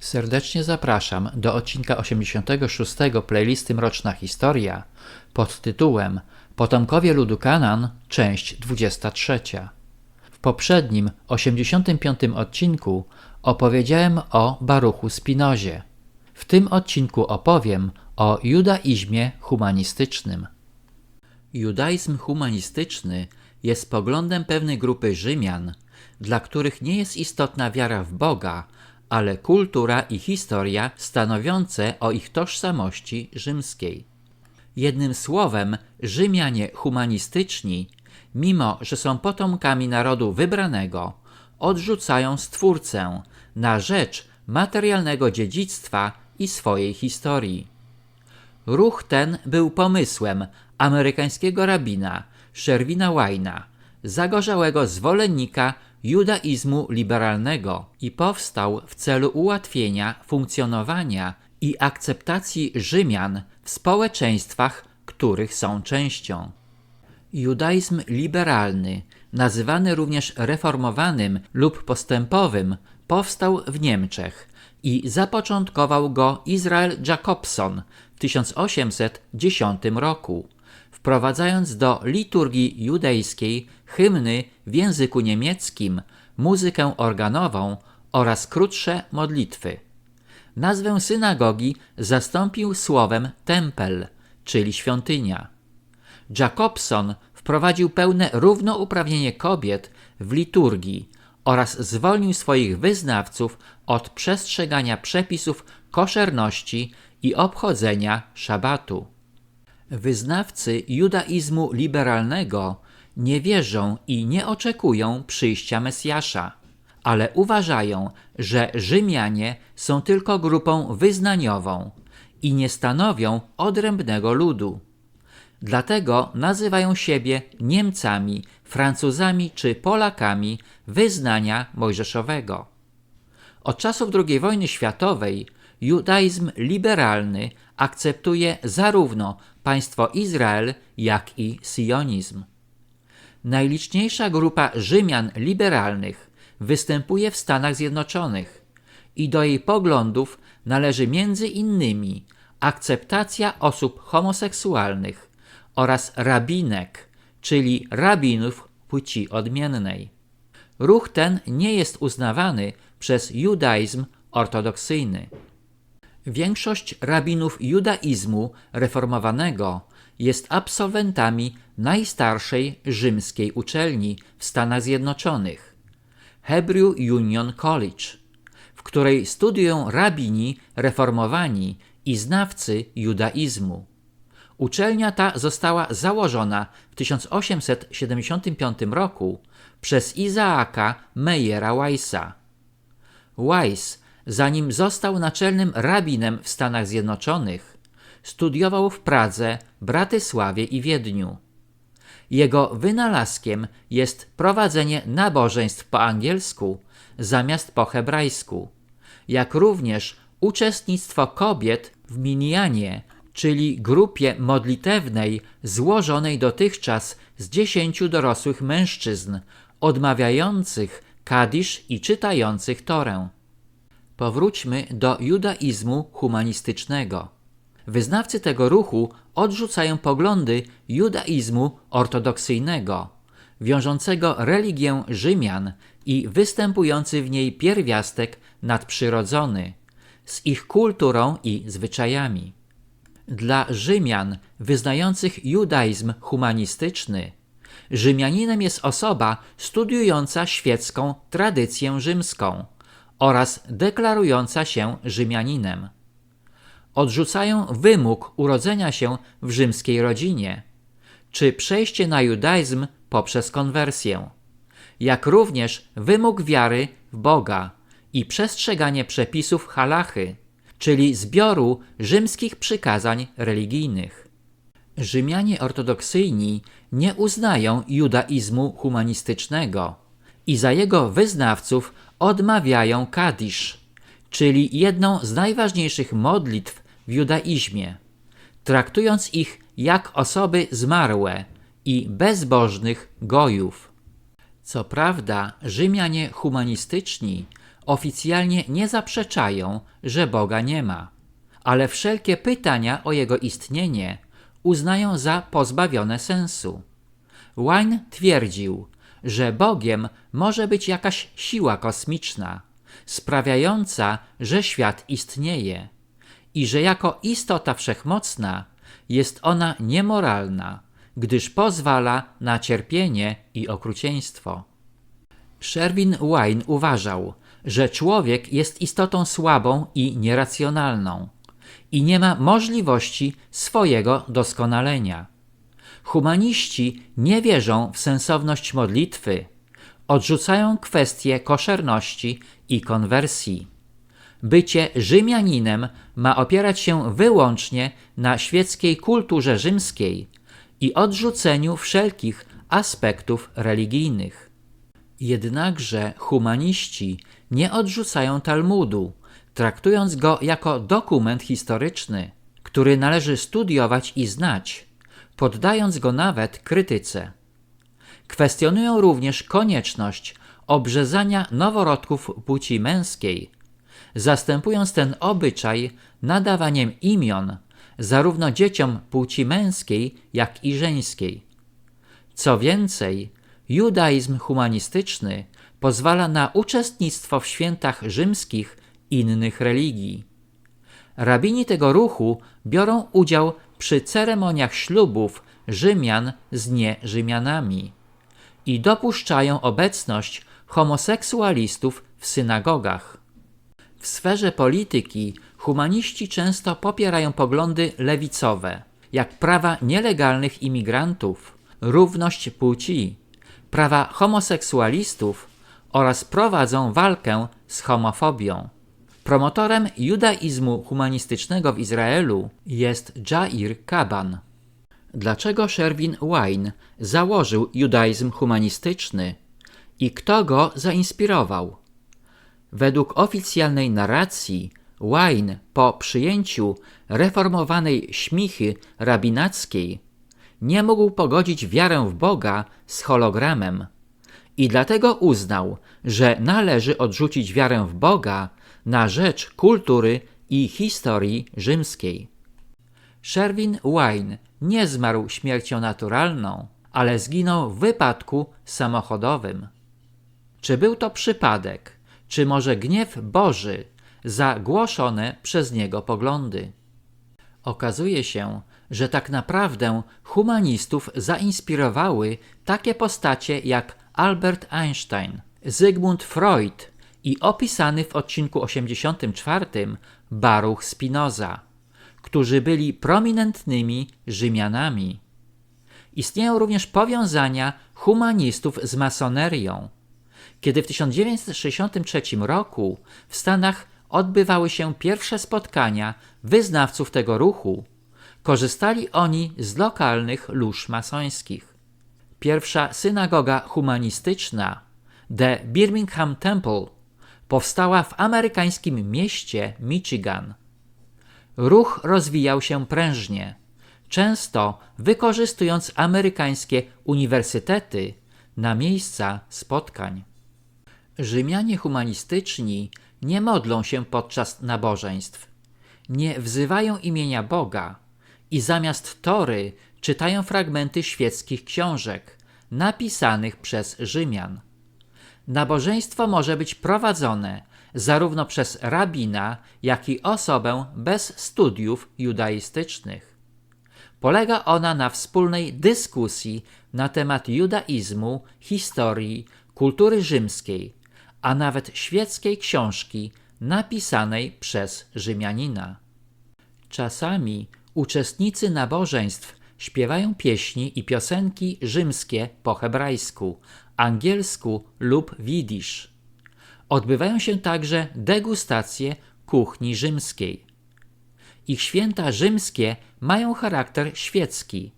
Serdecznie zapraszam do odcinka 86 playlisty Mroczna Historia pod tytułem Potomkowie ludu Kanaan, część 23. W poprzednim, 85 odcinku opowiedziałem o Baruchu Spinozie. W tym odcinku opowiem o judaizmie humanistycznym. Judaizm humanistyczny jest poglądem pewnej grupy Rzymian, dla których nie jest istotna wiara w Boga, ale kultura i historia stanowiące o ich tożsamości rzymskiej. Jednym słowem, Rzymianie humanistyczni, mimo że są potomkami narodu wybranego, odrzucają Stwórcę na rzecz materialnego dziedzictwa i swojej historii. Ruch ten był pomysłem amerykańskiego rabina Sherwina Wina, zagorzałego zwolennika judaizmu liberalnego, i powstał w celu ułatwienia funkcjonowania i akceptacji Rzymian w społeczeństwach, których są częścią. Judaizm liberalny, nazywany również reformowanym lub postępowym, powstał w Niemczech i zapoczątkował go Israel Jacobson w 1810 roku, wprowadzając do liturgii judejskiej hymny w języku niemieckim, muzykę organową oraz krótsze modlitwy. Nazwę synagogi zastąpił słowem tempel, czyli świątynia. Jacobson wprowadził pełne równouprawnienie kobiet w liturgii oraz zwolnił swoich wyznawców od przestrzegania przepisów koszerności i obchodzenia szabatu. Wyznawcy judaizmu liberalnego nie wierzą i nie oczekują przyjścia Mesjasza, ale uważają, że Rzymianie są tylko grupą wyznaniową i nie stanowią odrębnego ludu. Dlatego nazywają siebie Niemcami, Francuzami czy Polakami wyznania mojżeszowego. Od czasów II wojny światowej judaizm liberalny akceptuje zarówno państwo Izrael, jak i sionizm. Najliczniejsza grupa Rzymian liberalnych występuje w Stanach Zjednoczonych i do jej poglądów należy między innymi akceptacja osób homoseksualnych oraz rabinek, czyli rabinów płci odmiennej. Ruch ten nie jest uznawany przez judaizm ortodoksyjny. Większość rabinów judaizmu reformowanego jest absolwentami najstarszej rzymskiej uczelni w Stanach Zjednoczonych, Hebrew Union College, w której studiują rabini reformowani i znawcy judaizmu. Uczelnia ta została założona w 1875 roku przez Izaaka Meyera Weissa. Weiss, zanim został naczelnym rabinem w Stanach Zjednoczonych, studiował w Pradze, Bratysławie i Wiedniu. Jego wynalazkiem jest prowadzenie nabożeństw po angielsku zamiast po hebrajsku, jak również uczestnictwo kobiet w minjanie, czyli grupie modlitewnej złożonej dotychczas z 10 dorosłych mężczyzn, odmawiających kadisz i czytających Torę. Powróćmy do judaizmu humanistycznego. Wyznawcy tego ruchu odrzucają poglądy judaizmu ortodoksyjnego, wiążącego religię Rzymian i występujący w niej pierwiastek nadprzyrodzony, z ich kulturą i zwyczajami. Dla Rzymian wyznających judaizm humanistyczny, Rzymianinem jest osoba studiująca świecką tradycję rzymską oraz deklarująca się Rzymianinem. Odrzucają wymóg urodzenia się w rzymskiej rodzinie, czy przejście na judaizm poprzez konwersję, jak również wymóg wiary w Boga i przestrzeganie przepisów halachy, czyli zbioru rzymskich przykazań religijnych. Rzymianie ortodoksyjni nie uznają judaizmu humanistycznego i za jego wyznawców odmawiają kadisz, czyli jedną z najważniejszych modlitw w judaizmie, traktując ich jak osoby zmarłe i bezbożnych gojów. Co prawda, Rzymianie humanistyczni oficjalnie nie zaprzeczają, że Boga nie ma, ale wszelkie pytania o Jego istnienie uznają za pozbawione sensu. Wine twierdził, że Bogiem może być jakaś siła kosmiczna, sprawiająca, że świat istnieje i że jako istota wszechmocna jest ona niemoralna, gdyż pozwala na cierpienie i okrucieństwo. Sherwin Wine uważał, że człowiek jest istotą słabą i nieracjonalną i nie ma możliwości swojego doskonalenia. Humaniści nie wierzą w sensowność modlitwy, odrzucają kwestie koszerności i konwersji. Bycie Rzymianinem ma opierać się wyłącznie na świeckiej kulturze rzymskiej i odrzuceniu wszelkich aspektów religijnych. Jednakże humaniści nie odrzucają Talmudu, traktując go jako dokument historyczny, który należy studiować i znać, poddając go nawet krytyce. Kwestionują również konieczność obrzezania noworodków płci męskiej, zastępując ten obyczaj nadawaniem imion zarówno dzieciom płci męskiej, jak i żeńskiej. Co więcej, judaizm humanistyczny pozwala na uczestnictwo w świętach rzymskich innych religii. Rabini tego ruchu biorą udział przy ceremoniach ślubów Rzymian z nie-Rzymianami i dopuszczają obecność homoseksualistów w synagogach. W sferze polityki humaniści często popierają poglądy lewicowe, jak prawa nielegalnych imigrantów, równość płci, prawa homoseksualistów oraz prowadzą walkę z homofobią. Promotorem judaizmu humanistycznego w Izraelu jest Jair Kaban. Dlaczego Sherwin Wine założył judaizm humanistyczny i kto go zainspirował? Według oficjalnej narracji Wine po przyjęciu reformowanej śmichy rabinackiej nie mógł pogodzić wiarę w Boga z hologramem i dlatego uznał, że należy odrzucić wiarę w Boga na rzecz kultury i historii rzymskiej. Sherwin Wine nie zmarł śmiercią naturalną, ale zginął w wypadku samochodowym. Czy był to przypadek, czy może gniew Boży za głoszone przez niego poglądy? Okazuje się, że tak naprawdę humanistów zainspirowały takie postacie jak Albert Einstein, Sigmund Freud i opisany w odcinku 84 Baruch Spinoza, którzy byli prominentnymi Rzymianami. Istnieją również powiązania humanistów z masonerią. Kiedy w 1963 roku w Stanach odbywały się pierwsze spotkania wyznawców tego ruchu, korzystali oni z lokalnych lóż masońskich. Pierwsza synagoga humanistyczna, The Birmingham Temple, powstała w amerykańskim mieście Michigan. Ruch rozwijał się prężnie, często wykorzystując amerykańskie uniwersytety na miejsca spotkań. Rzymianie humanistyczni nie modlą się podczas nabożeństw, nie wzywają imienia Boga i zamiast Tory czytają fragmenty świeckich książek napisanych przez Rzymian. Nabożeństwo może być prowadzone zarówno przez rabina, jak i osobę bez studiów judaistycznych. Polega ona na wspólnej dyskusji na temat judaizmu, historii, kultury rzymskiej, a nawet świeckiej książki napisanej przez Rzymianina. Czasami uczestnicy nabożeństw śpiewają pieśni i piosenki rzymskie po hebrajsku, angielsku lub jidysz. Odbywają się także degustacje kuchni rzymskiej. Ich święta rzymskie mają charakter świecki,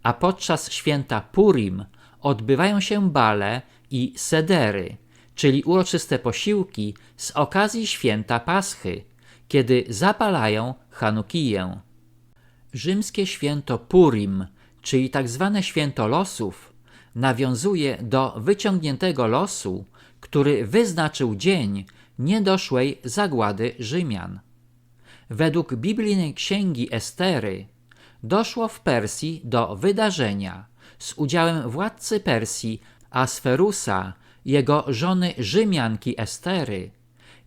a podczas święta Purim odbywają się bale i sedery, czyli uroczyste posiłki z okazji święta Paschy, kiedy zapalają Chanukiję. Rzymskie święto Purim, czyli tak zwane święto losów, nawiązuje do wyciągniętego losu, który wyznaczył dzień, niedoszłej zagłady Rzymian. Według biblijnej księgi Estery doszło w Persji do wydarzenia z udziałem władcy Persji Asferusa, jego żony Rzymianki Estery,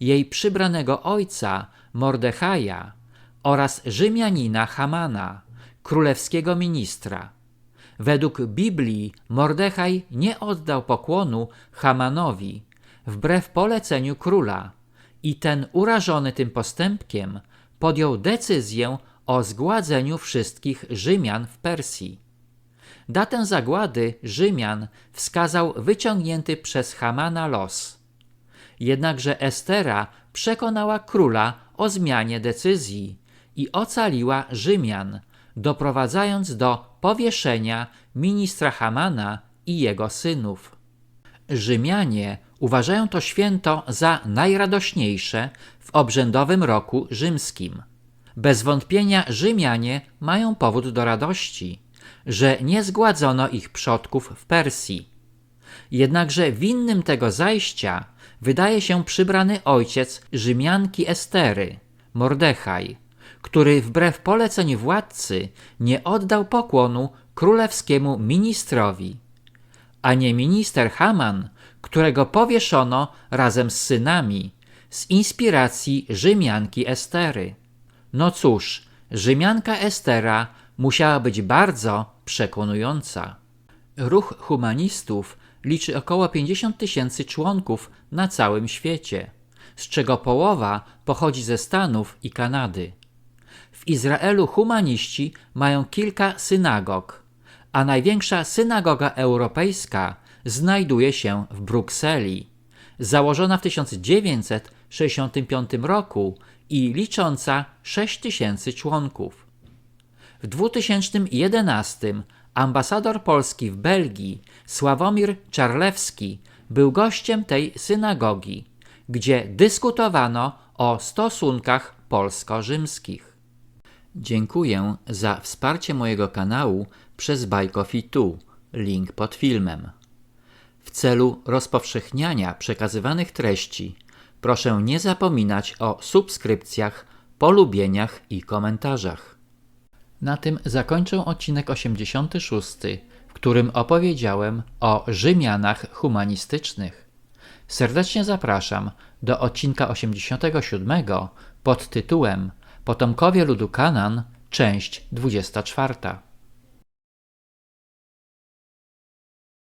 jej przybranego ojca Mordechaja oraz Rzymianina Hamana, królewskiego ministra. Według Biblii Mordechaj nie oddał pokłonu Hamanowi wbrew poleceniu króla i ten, urażony tym postępkiem, podjął decyzję o zgładzeniu wszystkich Rzymian w Persji. Datę zagłady Rzymian wskazał wyciągnięty przez Hamana los. Jednakże Estera przekonała króla o zmianie decyzji i ocaliła Rzymian, doprowadzając do powieszenia ministra Hamana i jego synów. Rzymianie uważają to święto za najradośniejsze w obrzędowym roku rzymskim. Bez wątpienia Rzymianie mają powód do radości, że nie zgładzono ich przodków w Persji. Jednakże winnym tego zajścia wydaje się przybrany ojciec Rzymianki Estery, Mordechaj, który wbrew poleceniu władcy nie oddał pokłonu królewskiemu ministrowi, a nie minister Haman, którego powieszono razem z synami z inspiracji Rzymianki Estery. No cóż, Rzymianka Estera musiała być bardzo przekonująca. Ruch humanistów liczy około 50 000 członków na całym świecie, z czego połowa pochodzi ze Stanów i Kanady. W Izraelu humaniści mają kilka synagog, a największa synagoga europejska znajduje się w Brukseli, założona w 1965 roku i licząca 6 000 członków. W 2011 ambasador Polski w Belgii Sławomir Czarlewski był gościem tej synagogi, gdzie dyskutowano o stosunkach polsko-rzymskich. Dziękuję za wsparcie mojego kanału przez Buy Coffee Tu, link pod filmem. W celu rozpowszechniania przekazywanych treści proszę nie zapominać o subskrypcjach, polubieniach i komentarzach. Na tym zakończę odcinek 86, w którym opowiedziałem o Rzymianach humanistycznych. Serdecznie zapraszam do odcinka 87 pod tytułem Potomkowie ludu Kanaan, część 24.